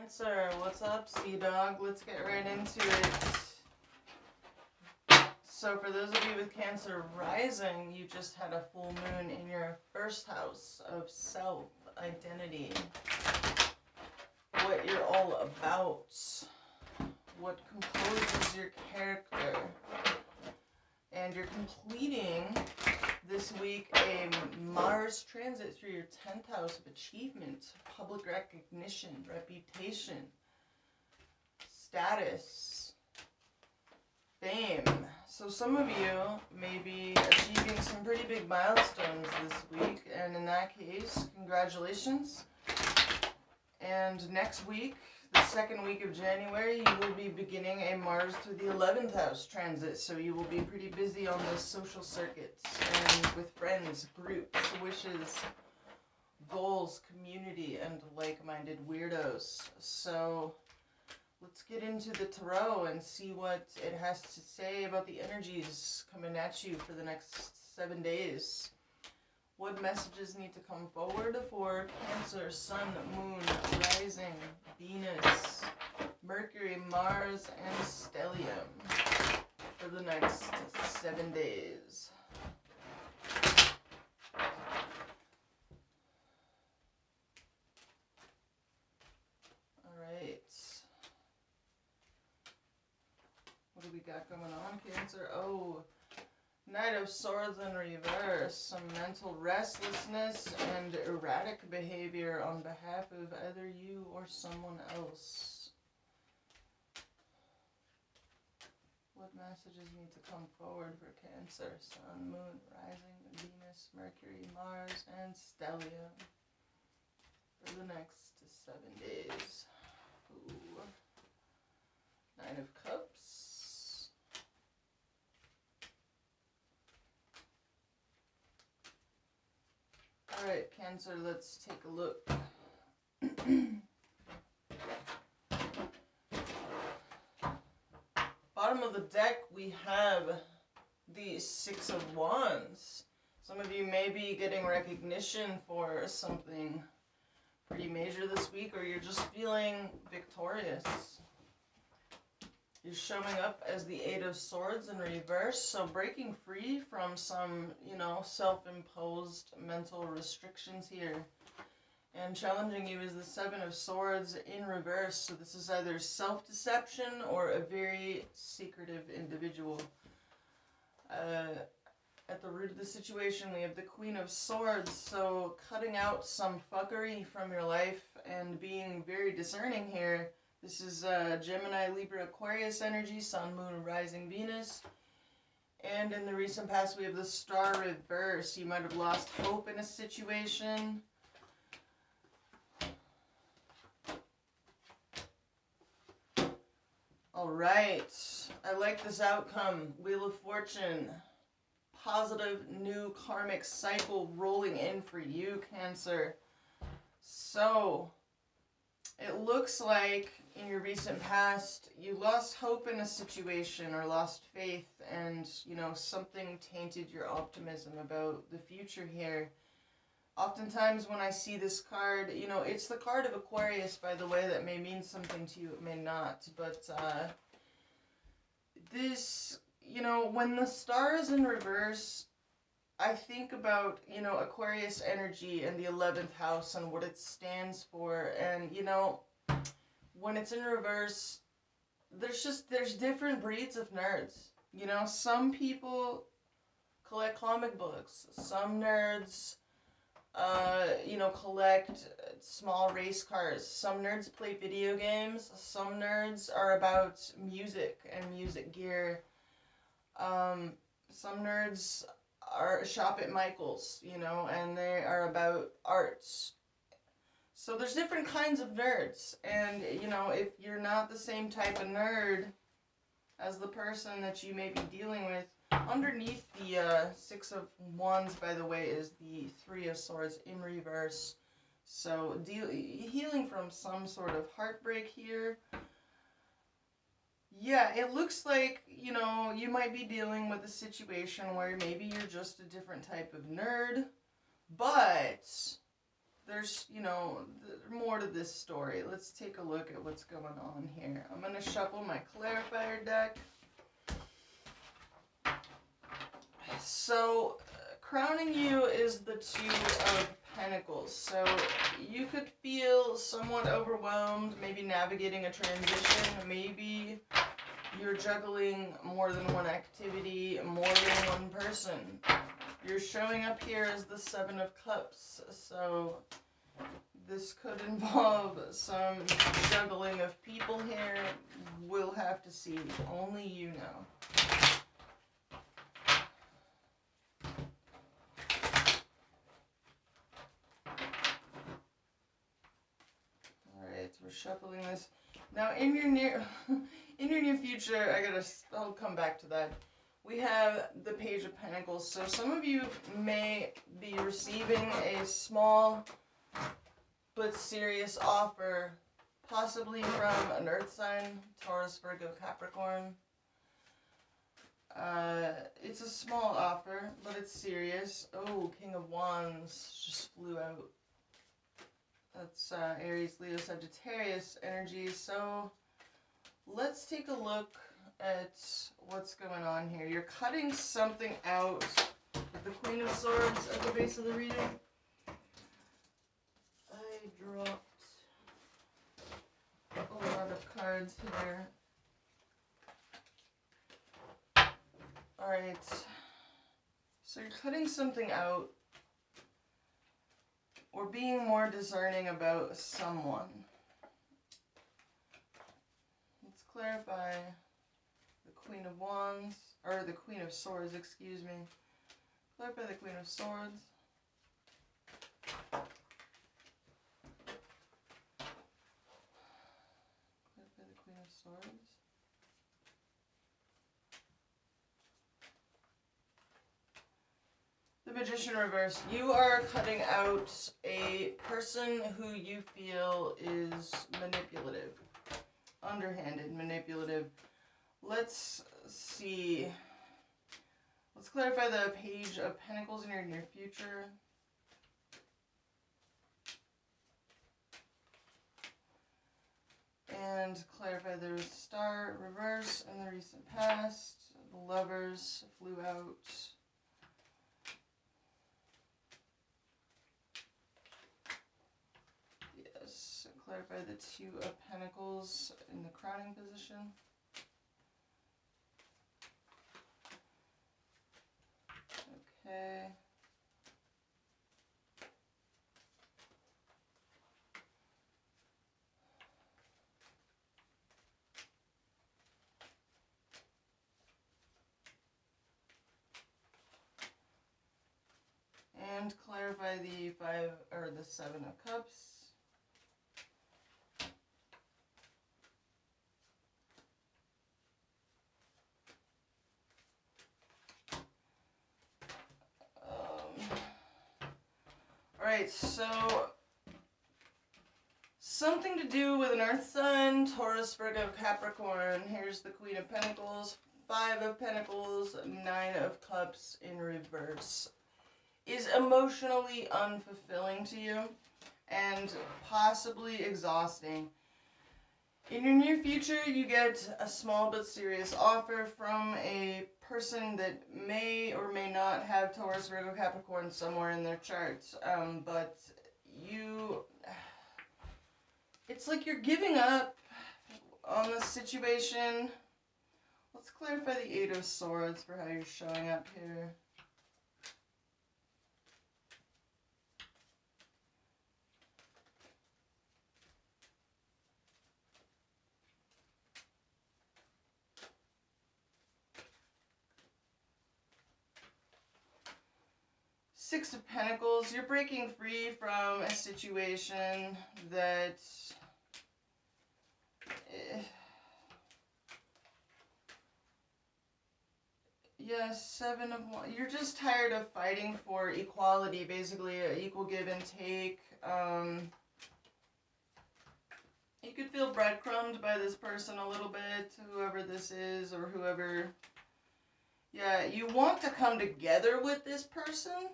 Cancer, what's up, Sea Dog? Let's get right into it. So, for those of you with Cancer rising, you just had a full moon in your first house of self identity. What you're all about. What composes your character. And you're completing this week a Mars transit through your 10th house of achievement, public recognition, reputation, status, fame. So some of you may be achieving some pretty big milestones this week, and in that case, congratulations. And next week, the second week of January, you will be beginning a Mars through the 11th house transit, so you will be pretty busy on the social circuits and with friends, groups, wishes, goals, community, and like-minded weirdos. So let's get into the tarot and see what it has to say about the energies coming at you for the next 7 days. What messages need to come forward for Cancer, Sun, Moon, Rising, Venus, Mercury, Mars, and Stellium for the next 7 days? Alright. What do we got going on, Cancer? Oh, Knight of Swords in reverse, some mental restlessness and erratic behavior on behalf of either you or someone else. What messages need to come forward for Cancer, Sun, Moon, Rising, Venus, Mercury, Mars, and Stellium for the next 7 days? Ooh. Nine of Cups. Alright, Cancer, let's take a look. Bottom of the deck, we have the Six of Wands. Some of you may be getting recognition for something pretty major this week, or you're just feeling victorious. You're showing up as the Eight of Swords in reverse, so breaking free from some, self-imposed mental restrictions here. And challenging you is the Seven of Swords in reverse, so this is either self-deception or a very secretive individual. At the root of the situation, we have the Queen of Swords, so cutting out some fuckery from your life and being very discerning here. This is Gemini, Libra, Aquarius energy, Sun, Moon, Rising, Venus. And in the recent past, we have the Star reverse. You might have lost hope in a situation. Alright, I like this outcome. Wheel of Fortune. Positive new karmic cycle rolling in for you, Cancer. So, it looks like in your recent past, you lost hope in a situation or lost faith, and, something tainted your optimism about the future here. Oftentimes when I see this card, it's the card of Aquarius, by the way, that may mean something to you, it may not, but this, when the star is in reverse, I think about, Aquarius energy and the 11th house and what it stands for, and, when it's in reverse, there's different breeds of nerds. Some people collect comic books, some nerds collect small race cars. Some nerds play video games. Some nerds are about music and music gear. Some nerds shop at Michael's, and they are about arts. So there's different kinds of nerds. And, if you're not the same type of nerd as the person that you may be dealing with, underneath the Six of Wands, by the way, is the Three of Swords in reverse. So healing from some sort of heartbreak here. Yeah, it looks like, you might be dealing with a situation where maybe you're just a different type of nerd, but there's, you know, more to this story. Let's take a look at what's going on here. I'm going to shuffle my clarifier deck. So, crowning you is the Two of Pentacles. So, you could feel somewhat overwhelmed, maybe navigating a transition, maybe you're juggling more than one activity, more than one person. You're showing up here as the Seven of Cups, so this could involve some juggling of people here. We'll have to see. Only you know. Alright, we're shuffling this. Now in your near future, I'll come back to that. We have the Page of Pentacles. So some of you may be receiving a small but serious offer, possibly from an earth sign, Taurus, Virgo, Capricorn. It's a small offer, but it's serious. Oh, King of Wands just flew out. That's Aries, Leo, Sagittarius energy. So let's take a look at what's going on here. You're cutting something out with the Queen of Swords at the base of the reading. I dropped a lot of cards here. Alright, so you're cutting something out or being more discerning about someone. Let's clarify the Queen of Wands, or the Queen of Swords, excuse me. Clarify the Queen of Swords. Clarify the Queen of Swords. The Magician reverse. You are cutting out a person who you feel is manipulative. Underhanded, manipulative. Let's see. Let's clarify the Page of Pentacles in your near future. And clarify the Star reverse in the recent past. The Lovers flew out. Yes, clarify the Two of Pentacles in the crowning position. Okay. And clarify the Seven of Cups. Alright, so something to do with an earth sign, Taurus, Virgo, Capricorn. Here's the Queen of Pentacles, Five of Pentacles, Nine of Cups in reverse. Is emotionally unfulfilling to you and possibly exhausting. In your near future, you get a small but serious offer from a person that may or may not have Taurus, Virgo, Capricorn somewhere in their charts, but it's like you're giving up on the situation. Let's clarify the Eight of Swords for how you're showing up here. Six of Pentacles, you're breaking free from a situation that yes, Seven of Wands. You're just tired of fighting for equality, basically, equal give and take. You could feel breadcrumbed by this person a little bit, whoever this is, or whoever. Yeah, you want to come together with this person.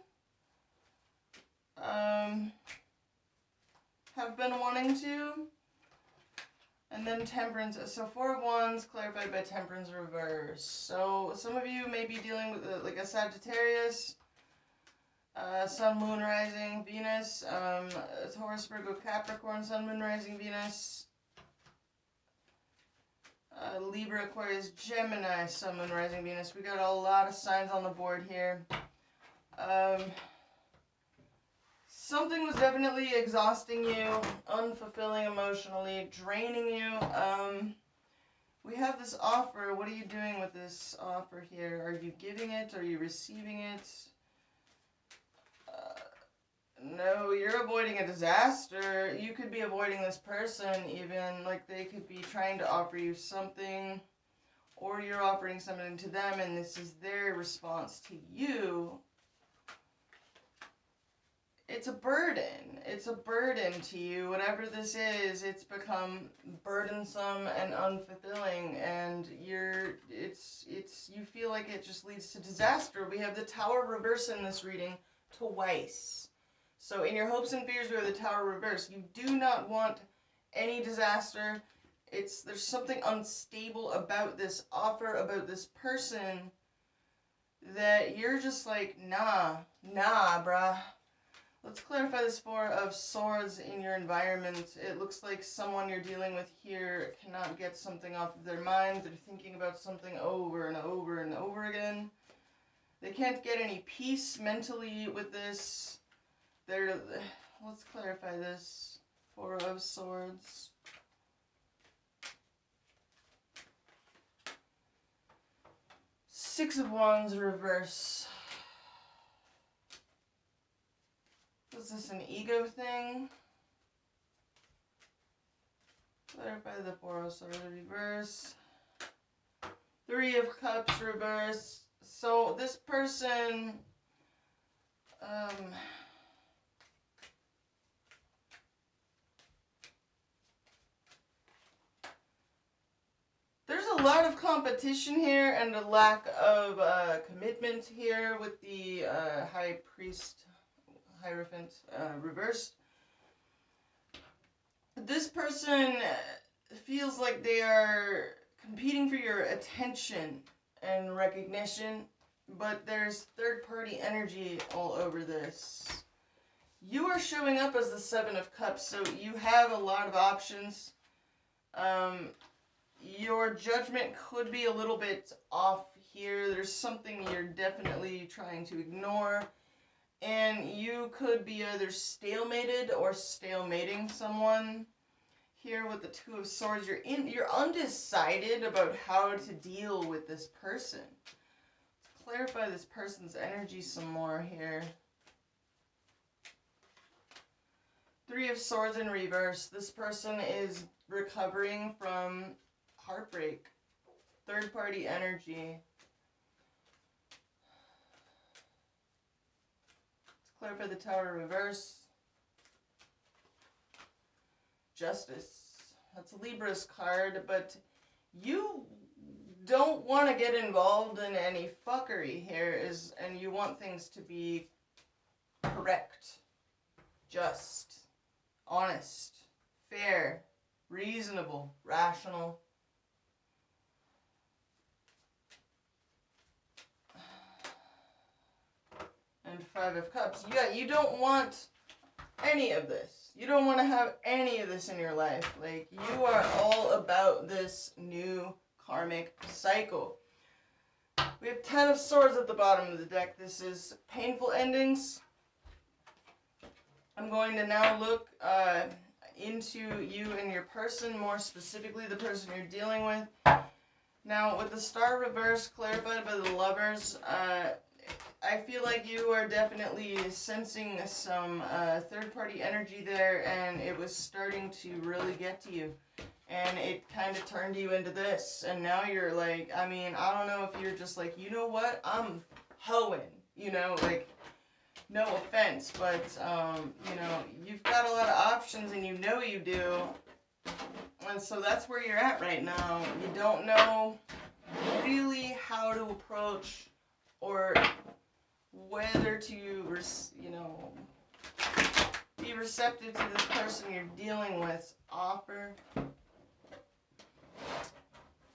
have been wanting to. And then Temperance, so 4 of Wands clarified by Temperance reverse. So some of you may be dealing with like a Sagittarius, Sun, Moon, Rising, Venus, Taurus, Virgo, Capricorn, Sun, Moon, Rising, Venus, Libra, Aquarius, Gemini, Sun, Moon, Rising, Venus. We got a lot of signs on the board here. Something was definitely exhausting you, unfulfilling emotionally, draining you. We have this offer. What are you doing with this offer here? Are you giving it? Are you receiving it? No, you're avoiding a disaster. You could be avoiding this person even. Like, they could be trying to offer you something, or you're offering something to them, and this is their response to you. It's a burden. It's a burden to you. Whatever this is, it's become burdensome and unfulfilling, and you feel like it just leads to disaster. We have the Tower reverse in this reading twice. So in your hopes and fears, we have the Tower reverse. You do not want any disaster. There's something unstable about this offer, about this person, that you're just like, nah, bruh. Let's clarify this 4 of Swords in your environment. It looks like someone you're dealing with here cannot get something off of their mind. They're thinking about something over and over and over again. They can't get any peace mentally with this. Let's clarify this 4 of Swords. Six of Wands reverse. Is this an ego thing? Clarify the 4 of Swords reverse. 3 of Cups reverse. So this person, there's a lot of competition here and a lack of commitment here with the High Priest, Hierophant reversed. This person feels like they are competing for your attention and recognition, but there's third-party energy all over this. You are showing up as the 7 of Cups, so you have a lot of options. Your judgment could be a little bit off here. There's something you're definitely trying to ignore. And you could be either stalemated or stalemating someone. Here with the 2 of Swords, you're undecided about how to deal with this person. Let's clarify this person's energy some more here. 3 of Swords in reverse. This person is recovering from heartbreak. Third-party energy. Clarify the Tower reverse. Justice. That's Libra's card, but you don't want to get involved in any fuckery here, and you want things to be correct, just, honest, fair, reasonable, rational. And 5 of Cups. Yeah, you don't want any of this. You don't want to have any of this in your life. Like, you are all about this new karmic cycle. We have 10 of Swords at the bottom of the deck. This is painful endings. I'm going to now look into you and your person, more specifically the person you're dealing with. Now, with the Star reverse clarified by the Lovers, I feel like you are definitely sensing some third-party energy there, and it was starting to really get to you. And it kind of turned you into this. And now you're like, I mean, I don't know if you're just like, you know what? I'm hoeing. You know, like, no offense, but, you know, you've got a lot of options, and you know you do. And so that's where you're at right now. You don't know really how to approach or whether to, you know, be Be receptive to this person you're dealing with. Offer.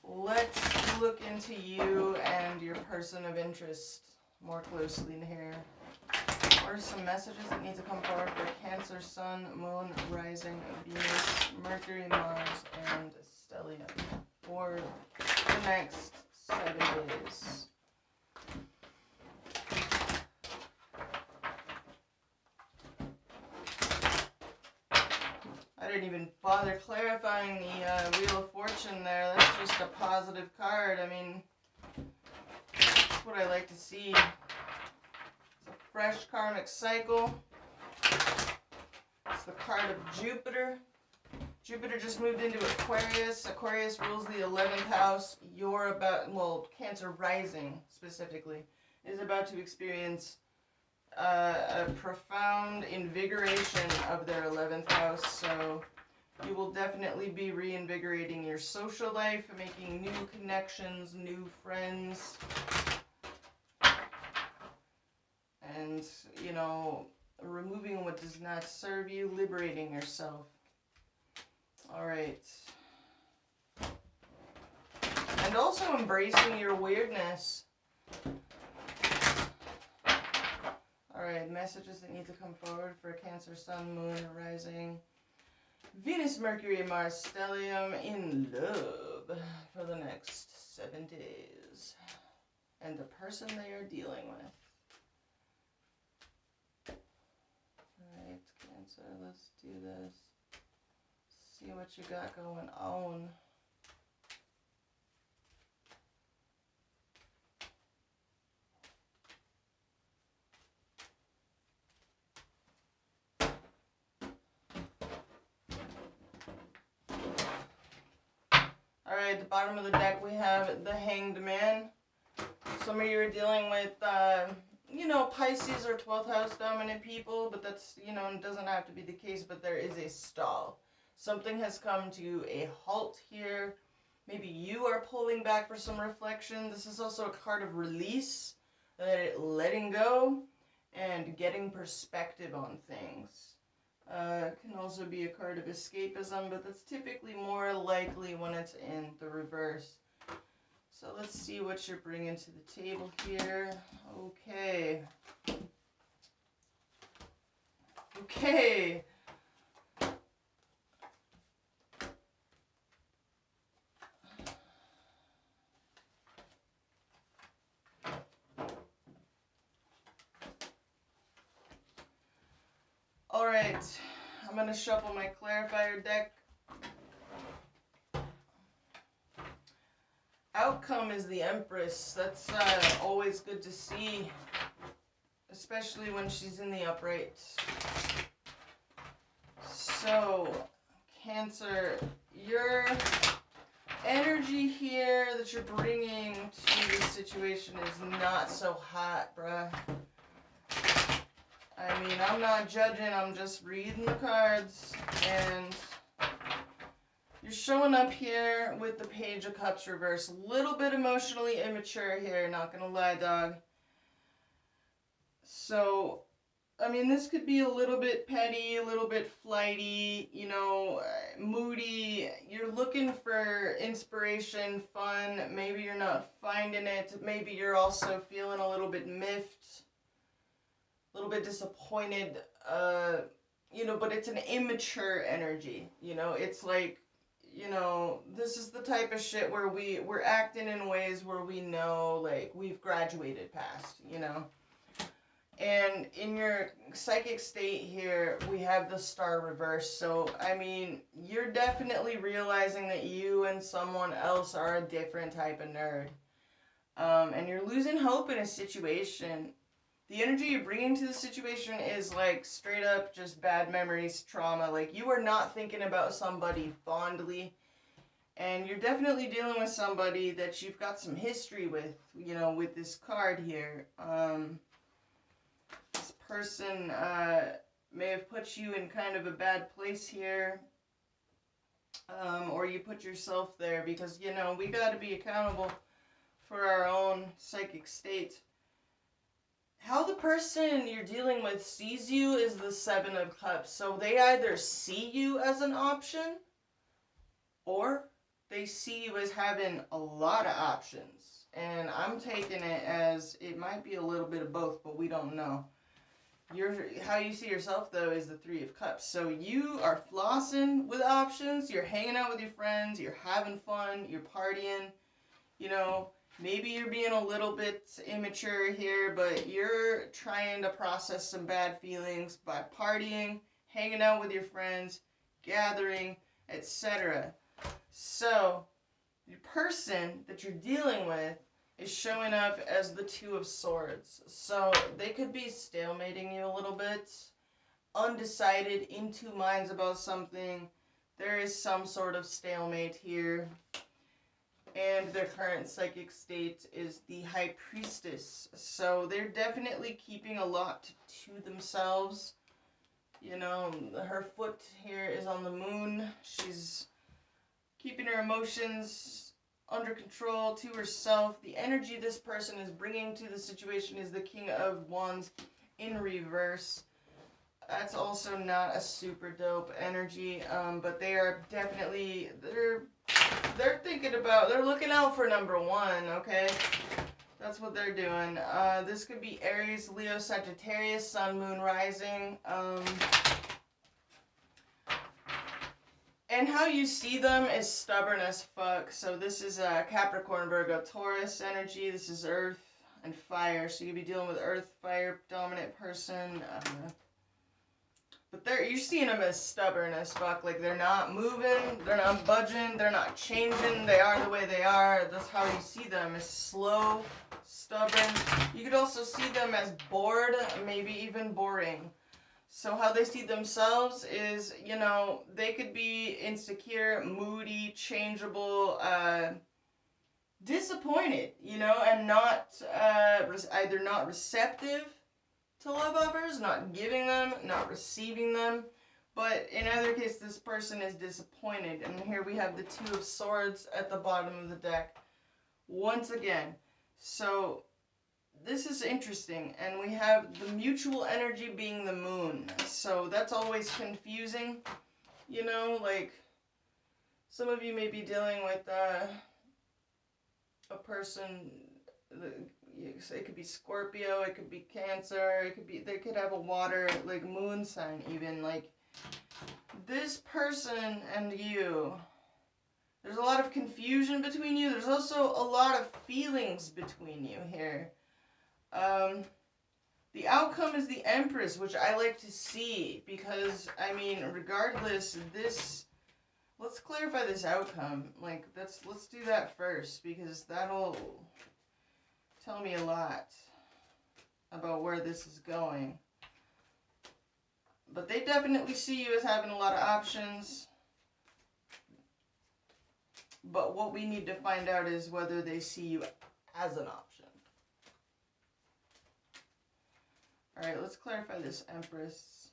Let's look into you and your person of interest more closely in here. What are some messages that need to come forward for Cancer, Sun, Moon, Rising, Venus, Mercury, Mars, and Stellium for the next 7 days? I didn't even bother clarifying the Wheel of Fortune there. That's just a positive card. I mean, that's what I like to see. It's a fresh karmic cycle. It's the card of Jupiter. Jupiter just moved into Aquarius. Aquarius rules the 11th house. You're about, well, Cancer rising specifically, is about to experience a profound invigoration of their 11th house. So you will definitely be reinvigorating your social life, making new connections, new friends. And, you know, removing what does not serve you, liberating yourself. All right. And also embracing your weirdness. All right, messages that need to come forward for Cancer, Sun, Moon, Rising, Venus, Mercury, Mars, Stellium in love for the next 7 days. And the person they are dealing with. Alright, Cancer, let's do this. See what you got going on. Alright, at the bottom of the deck we have the Hanged Man. Some of you are dealing with, you know, Pisces or 12th house dominant people, but that's, you know, it doesn't have to be the case, but there is a stall. Something has come to a halt here. Maybe you are pulling back for some reflection. This is also a card of release, letting go, and getting perspective on things. Can also be a card of escapism, but that's typically more likely when it's in the reverse. So let's see what you're bringing to the table here. Okay. Okay. All right. I'm going to shuffle my clarifier deck. Outcome is the Empress. That's always good to see, especially when she's in the upright. So, Cancer, your energy here that you're bringing to this situation is not so hot, bruh. I mean, I'm not judging, I'm just reading the cards, and you're showing up here with the Page of Cups reversed. A little bit emotionally immature here, not gonna lie, dog. So, I mean, this could be a little bit petty, a little bit flighty, you know, moody. You're looking for inspiration, fun. Maybe you're not finding it. Maybe you're also feeling a little bit miffed, a little bit disappointed, you know, but it's an immature energy, you know. It's like, you know, this is the type of shit where we're acting in ways where we know, like, we've graduated past, you know. And in your psychic state here, we have the Star reversed. So, I mean, you're definitely realizing that you and someone else are a different type of nerd. And you're losing hope in a situation. The energy you're bringing to the situation is like straight up just bad memories, trauma. Like, you are not thinking about somebody fondly. And you're definitely dealing with somebody that you've got some history with, you know, with this card here. This person may have put you in kind of a bad place here. Or you put yourself there because, you know, we got to be accountable for our own psychic state. how the person you're dealing with sees you is the Seven of Cups. So they either see you as an option, or they see you as having a lot of options. And I'm taking it as it might be a little bit of both, but we don't know. How you see yourself, though, is the Three of Cups. So you are flossing with options, you're hanging out with your friends, you're having fun, you're partying, you know, maybe you're being a little bit immature here, but you're trying to process some bad feelings by partying, hanging out with your friends, gathering, etc. So, the person that you're dealing with is showing up as the Two of Swords. So, they could be stalemating you a little bit, undecided, in two minds about something. There is some sort of stalemate here. And their current psychic state is the High Priestess. So they're definitely keeping a lot to themselves. You know, her foot here is on the moon. She's keeping her emotions under control to herself. The energy this person is bringing to the situation is the King of Wands in reverse. That's also not a super dope energy, but they are definitely, they're thinking about, they're looking out for number one, okay? That's what they're doing. This could be Aries, Leo, Sagittarius, Sun, Moon, Rising. And how you see them is stubborn as fuck. So this is Capricorn, Virgo, Taurus energy. This is Earth and Fire. So you'll be dealing with Earth, Fire, dominant person. But you're seeing them as stubborn as fuck. Like, they're not moving, they're not budging, they're not changing. They are the way they are. That's how you see them, as slow, stubborn. You could also see them as bored, maybe even boring. So how they see themselves is, you know, they could be insecure, moody, changeable, disappointed, you know, and not, either not receptive to love offers, not giving them, not receiving them. But in either case, this person is disappointed. And here we have the Two of Swords at the bottom of the deck once again. So this is interesting. And we have the mutual energy being the moon. So that's always confusing. You know, like, some of you may be dealing with a person, it could be Scorpio, it could be Cancer, they could have a water, like, moon sign even. Like, this person and you, there's a lot of confusion between you. There's also a lot of feelings between you here. The outcome is the Empress, which I like to see, because, I mean, regardless, let's clarify this outcome. Like, let's do that first, because that'll tell me a lot about where this is going. But they definitely see you as having a lot of options. But what we need to find out is whether they see you as an option. Alright, let's clarify this Empress.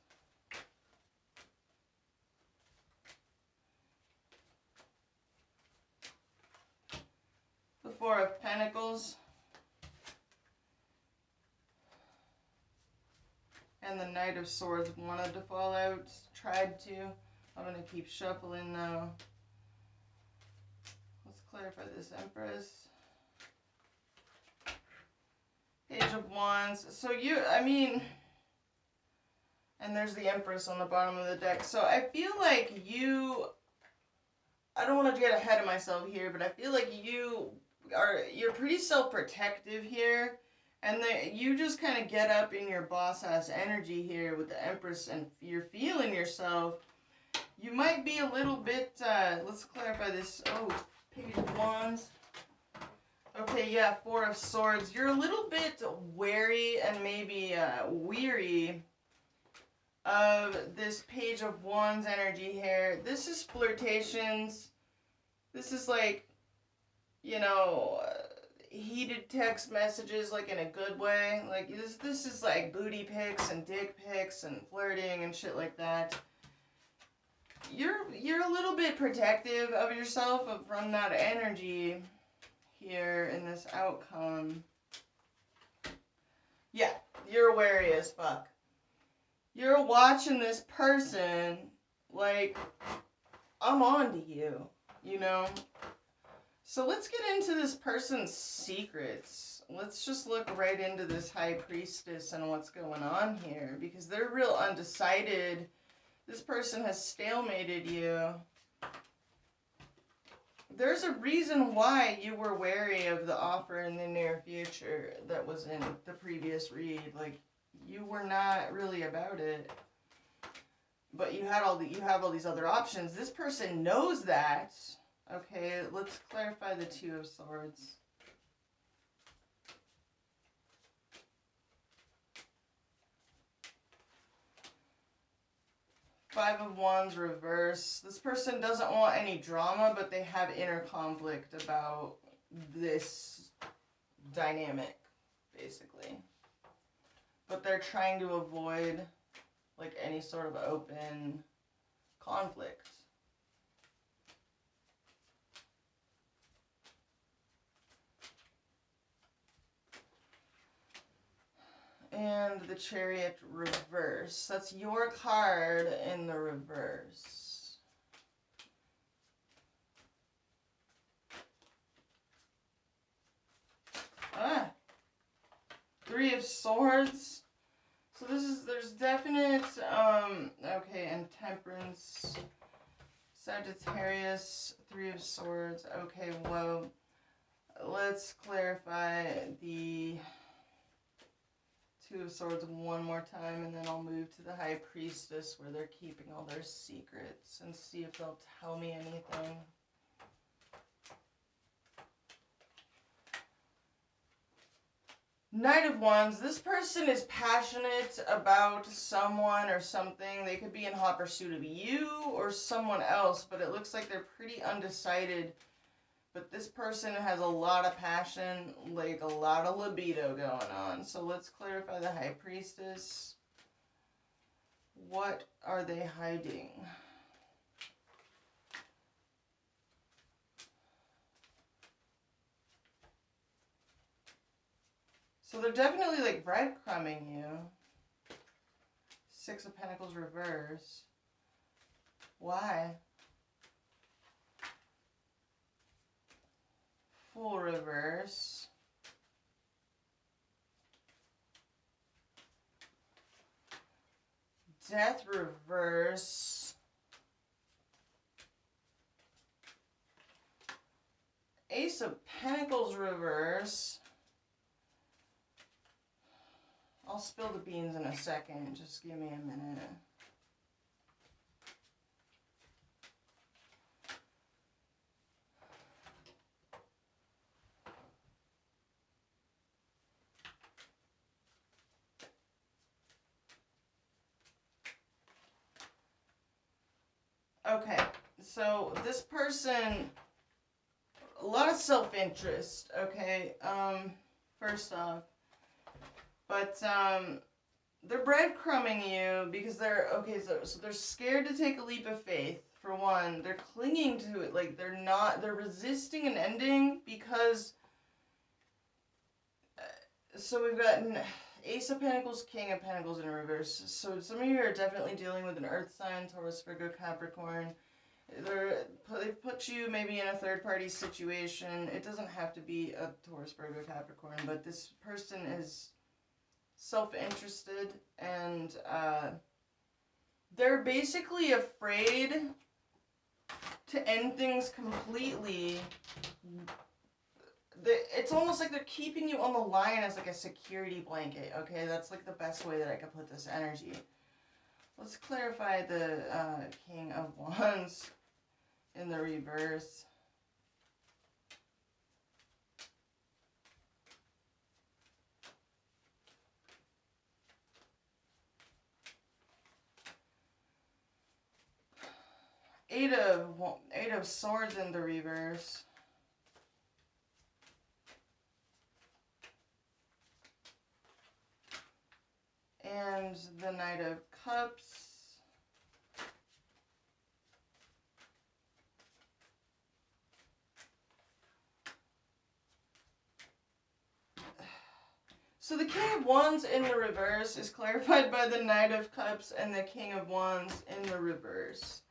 The Four of Pentacles. And the Knight of Swords wanted to fall out, tried to. I'm going to keep shuffling now. Let's clarify this Empress. Page of Wands. So and there's the Empress on the bottom of the deck. So I feel like I don't want to get ahead of myself here, but I feel like you're pretty self-protective here. And you just kind of get up in your boss-ass energy here with the Empress, and you're feeling yourself. You might be a little bit, let's clarify this. Oh, Page of Wands. Okay, yeah, Four of Swords. You're a little bit wary and maybe weary of this Page of Wands energy here. This is flirtations. This is like, you know, heated text messages, like, in a good way. Like, this is like booty pics and dick pics and flirting and shit like that. You're a little bit protective of yourself from that energy here in this outcome. Yeah, You're wary as fuck. You're watching this person like, I'm on to you, you know? So let's get into this person's secrets. Let's just look right into this High Priestess and what's going on here, because they're real undecided. This person has stalemated you. There's a reason why you were wary of the offer in the near future that was in the previous read. Like, you were not really about it. But you have all these other options. This person knows that. Okay, let's clarify the Two of Swords. Five of Wands reverse. This person doesn't want any drama, but they have inner conflict about this dynamic, basically. But they're trying to avoid, like, any sort of open conflict. And the Chariot reverse. That's your card in the reverse. Three of Swords. So there's definite, okay, and Temperance. Sagittarius, Three of Swords. Okay, well, let's clarify the Two of Swords one more time, and then I'll move to the High Priestess where they're keeping all their secrets and see if they'll tell me anything. Knight of Wands. This person is passionate about someone or something. They could be in hot pursuit of you or someone else, but it looks like they're pretty undecided. But this person has a lot of passion, like a lot of libido going on. So let's clarify the High Priestess. What are they hiding? So they're definitely like breadcrumbing you. Six of Pentacles reverse. Why? Full reverse. Death reverse. Ace of Pentacles reverse. I'll spill the beans in a second. Just give me a minute. Okay, so this person, a lot of self-interest, okay, first off, but, they're breadcrumbing you because they're, okay, so they're scared to take a leap of faith, for one. They're clinging to it, like, they're resisting an ending because, so we've got an Ace of Pentacles, King of Pentacles in reverse. So some of you are definitely dealing with an Earth sign, Taurus, Virgo, Capricorn. They've put you maybe in a third-party situation. It doesn't have to be a Taurus, Virgo, Capricorn, but this person is self-interested, and they're basically afraid to end things completely. It's almost like they're keeping you on the line as like a security blanket, okay? That's like the best way that I could put this energy. Let's clarify the King of Wands in the reverse. Eight of Swords in the reverse. And the Knight of Cups. So the King of Wands in the reverse is clarified by the Knight of Cups and the King of Wands in the reverse.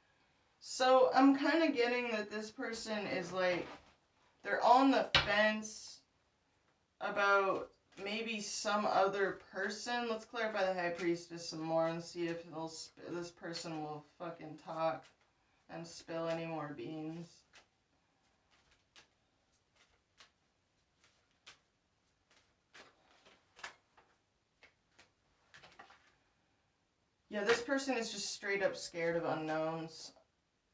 So I'm kind of getting that this person is like, they're on the fence about maybe some other person. Let's clarify the High Priestess some more and see if this person will fucking talk and spill any more beans. Yeah, this person is just straight up scared of unknowns.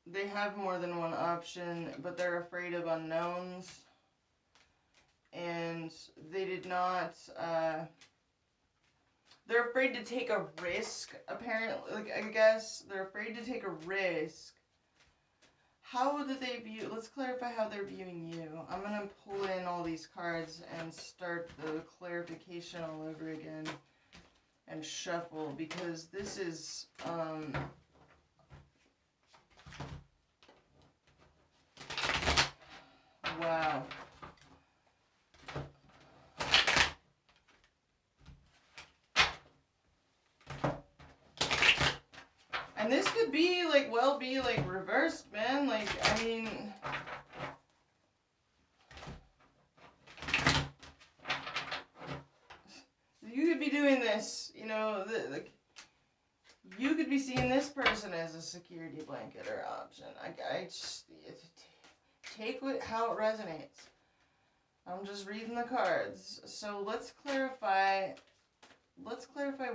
They have more than one option, but they're afraid of unknowns. And they did not, they're afraid to take a risk, apparently, like, I guess. They're afraid to take a risk. How do they view, let's clarify how they're viewing you. I'm going to pull in all these cards and start the clarification all over again and shuffle, because this is, wow. And this could be, like, well be, like, reversed, man. Like, I mean, you could be doing this, you know, like, you could be seeing this person as a security blanket or option. I just, take how it resonates. I'm just reading the cards. So let's clarify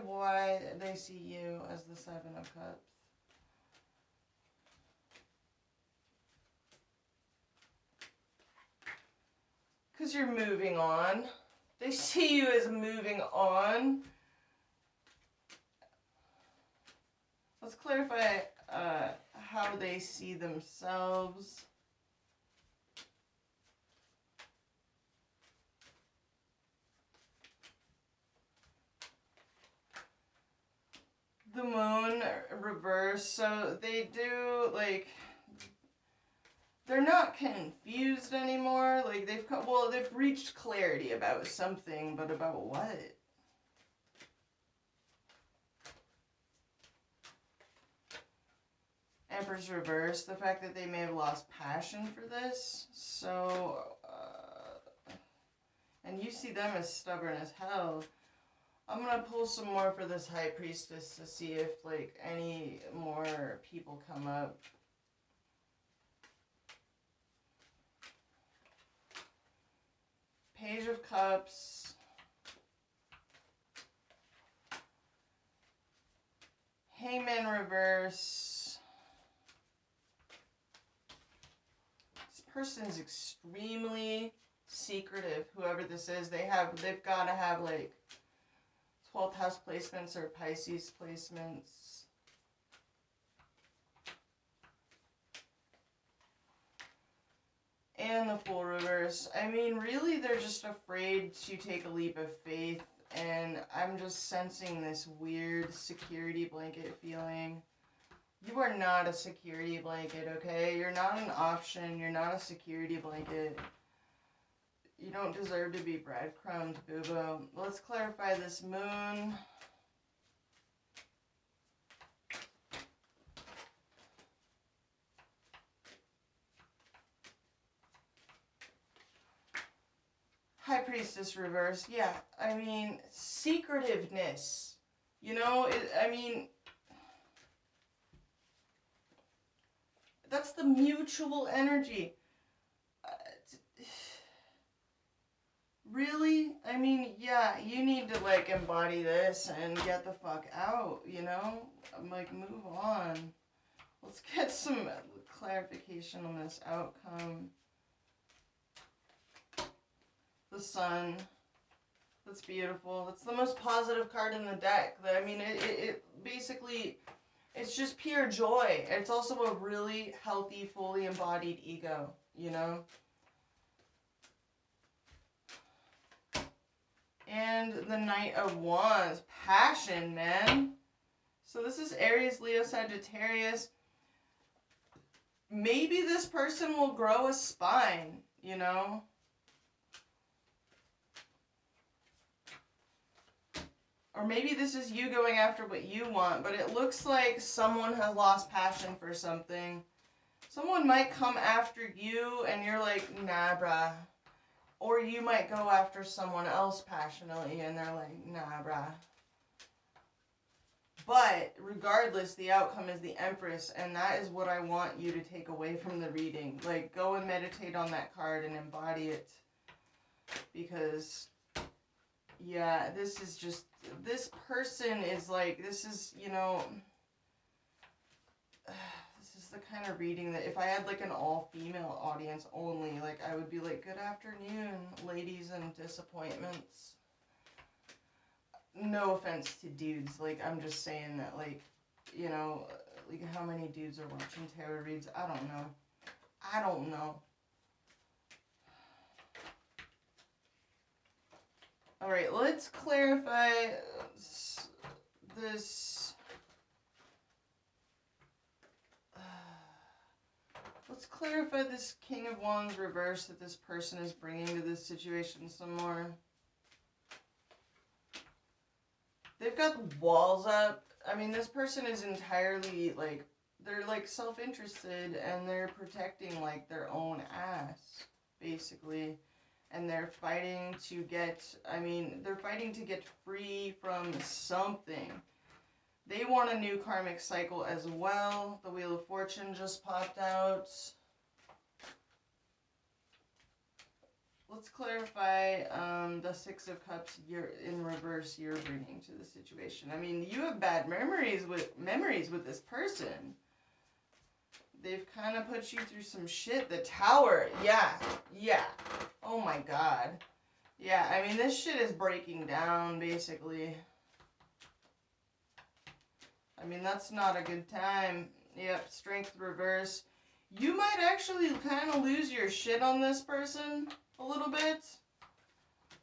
why they see you as the Seven of Cups. Because you're moving on. They see you as moving on. Let's clarify how they see themselves. The Moon reverse, so they do, like, they're not confused anymore. Like, they've reached clarity about something, but about what? Empress reverse, the fact that they may have lost passion for this. So, and you see them as stubborn as hell. I'm gonna pull some more for this High Priestess to see if, like, any more people come up. Page of Cups. Hangman reverse. This person's extremely secretive, whoever this is. They've got to have, like, 12th house placements or Pisces placements. And the Fool reverse. I mean, really, they're just afraid to take a leap of faith. And I'm just sensing this weird security blanket feeling. You are not a security blanket, okay? You're not an option. You're not a security blanket. You don't deserve to be breadcrumbed, boo-boo. Let's clarify this Moon. High Priestess reverse. Yeah, I mean, secretiveness. You know, I mean, that's the mutual energy. Really? I mean, yeah, you need to, like, embody this and get the fuck out, you know? I'm like, move on. Let's get some clarification on this outcome. The Sun. That's beautiful. That's the most positive card in the deck. I mean, it basically, it's just pure joy. It's also a really healthy, fully embodied ego, you know? And the Knight of Wands. Passion, man. So this is Aries, Leo, Sagittarius. Maybe this person will grow a spine, you know? Or maybe this is you going after what you want, but it looks like someone has lost passion for something. Someone might come after you and you're like, nah, bruh. Or you might go after someone else passionately and they're like, nah, bruh. But regardless, the outcome is the Empress, and that is what I want you to take away from the reading. Like, go and meditate on that card and embody it. Because, yeah, this is just, this person is like, this is, you know, this is the kind of reading that if I had like an all-female audience only, like I would be like, good afternoon, ladies and disappointments. No offense to dudes, like I'm just saying that, like, you know, like how many dudes are watching tarot reads? I don't know. I don't know. Alright, let's clarify this. Let's clarify this King of Wands reverse that this person is bringing to this situation some more. They've got walls up. I mean, this person is entirely, like, they're, like, self-interested, and they're protecting, like, their own ass, basically. And they're fighting to get, I mean, they're fighting to get free from something. They want a new karmic cycle as well. The Wheel of Fortune just popped out. Let's clarify the Six of Cups in reverse you're bringing to the situation. I mean, you have bad memories with this person. They've kind of put you through some shit. The Tower, yeah. Oh my god. Yeah, I mean, this shit is breaking down, basically. I mean, that's not a good time. Yep, Strength reverse. You might actually kind of lose your shit on this person a little bit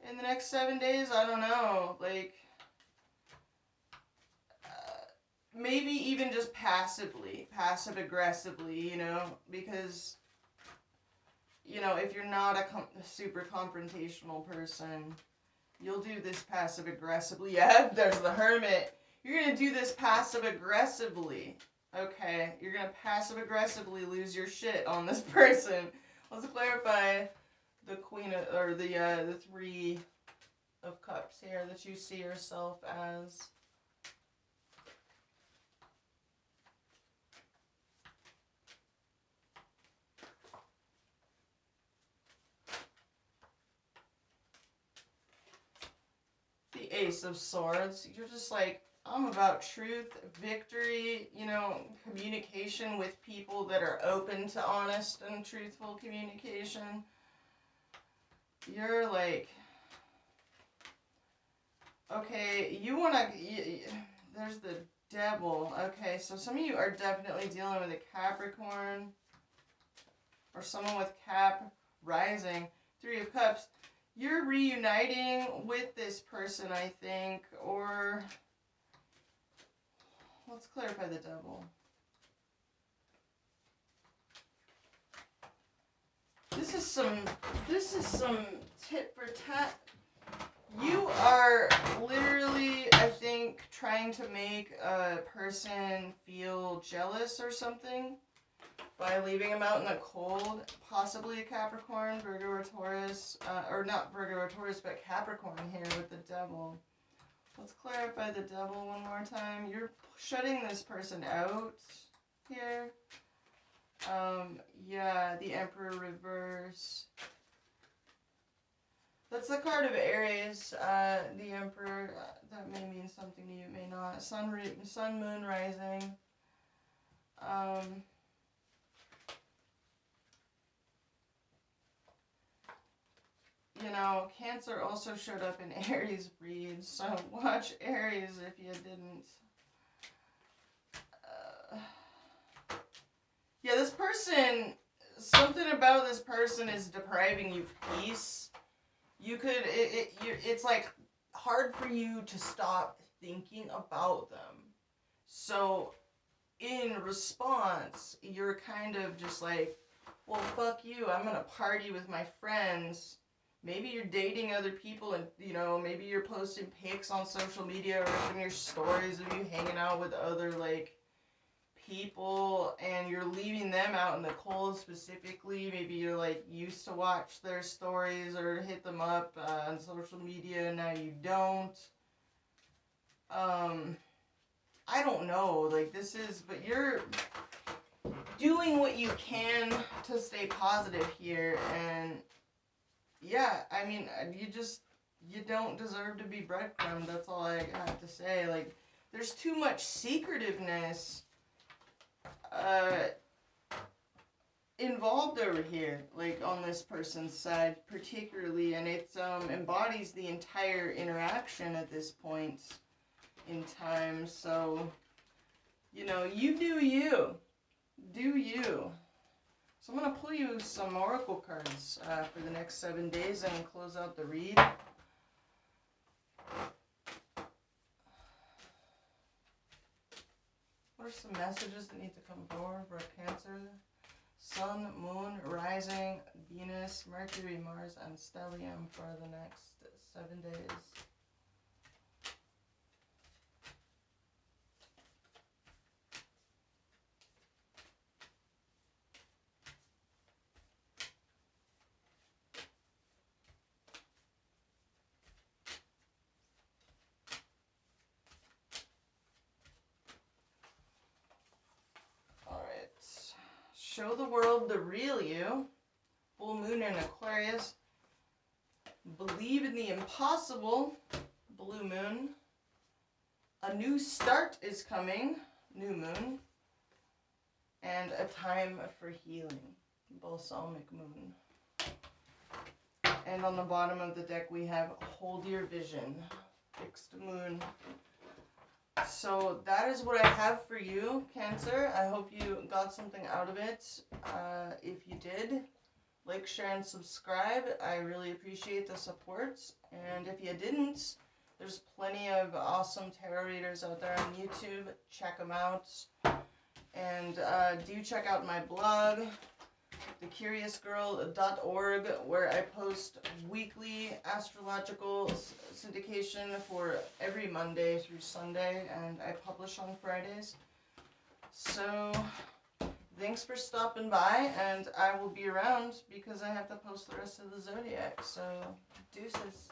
in the next 7 days. I don't know. Like, maybe even just passive-aggressively, you know, because, you know, if you're not a super confrontational person, you'll do this passive-aggressively. Yeah, there's the Hermit. You're going to do this passive-aggressively. Okay, you're going to passive-aggressively lose your shit on this person. Let's clarify the Queen of, or the Three of Cups here that you see yourself as. The Ace of Swords. You're just like, I'm about truth, victory, you know, communication with people that are open to honest and truthful communication. You're like, okay, you want to, there's the Devil. Okay, so some of you are definitely dealing with a Capricorn or someone with Cap rising. Three of Cups. You're reuniting with this person, I think, or let's clarify the Devil. This is some tit for tat. You are literally, I think, trying to make a person feel jealous or something by leaving them out in the cold. Possibly a Capricorn, Virgo, or Taurus. Or not Virgo or Taurus, but Capricorn here with the Devil. Let's clarify the Devil one more time. You're shutting this person out here. Yeah, the Emperor reverse. That's the card of Aries, the Emperor. That may mean something to you, it may not. Sun, Moon, Rising. You know, Cancer also showed up in Aries reads, so watch Aries if you didn't. Yeah, this person, something about this person is depriving you of peace. You could, it's like hard for you to stop thinking about them. So, in response, you're kind of just like, well, fuck you, I'm gonna party with my friends Maybe you're dating other people and, you know, maybe you're posting pics on social media or in your stories of you hanging out with other, like, people and you're leaving them out in the cold specifically. Maybe you're, like, used to watch their stories or hit them up on social media and now you don't. I don't know, like, this is, but you're doing what you can to stay positive here, and yeah, I mean, you don't deserve to be breadcrumbed, that's all I have to say. Like, there's too much secretiveness uh, involved over here, like, on this person's side particularly, and it embodies the entire interaction at this point in time, so, you know, you do you. Do you. So I'm going to pull you some oracle cards for the next 7 days and close out the read. What are some messages that need to come forward for Cancer? Sun, Moon, Rising, Venus, Mercury, Mars, and Stellium for the next 7 days. Alright. Show the world the real you. Full Moon in Aquarius. Believe in the impossible. Blue Moon. A new start is coming. New Moon. And a time for healing. Balsamic Moon. And on the bottom of the deck we have Hold Your Vision. Fixed Moon. So that is what I have for you, Cancer. I hope you got something out of it. If you did, like, share, and subscribe. I really appreciate the support. And if you didn't, there's plenty of awesome tarot readers out there on YouTube. Check them out. And do check out my blog, thecuriousgirl.org, where I post weekly astrological syndication for every Monday through Sunday, and I publish on Fridays. So thanks for stopping by, and I will be around because I have to post the rest of the zodiac. So deuces.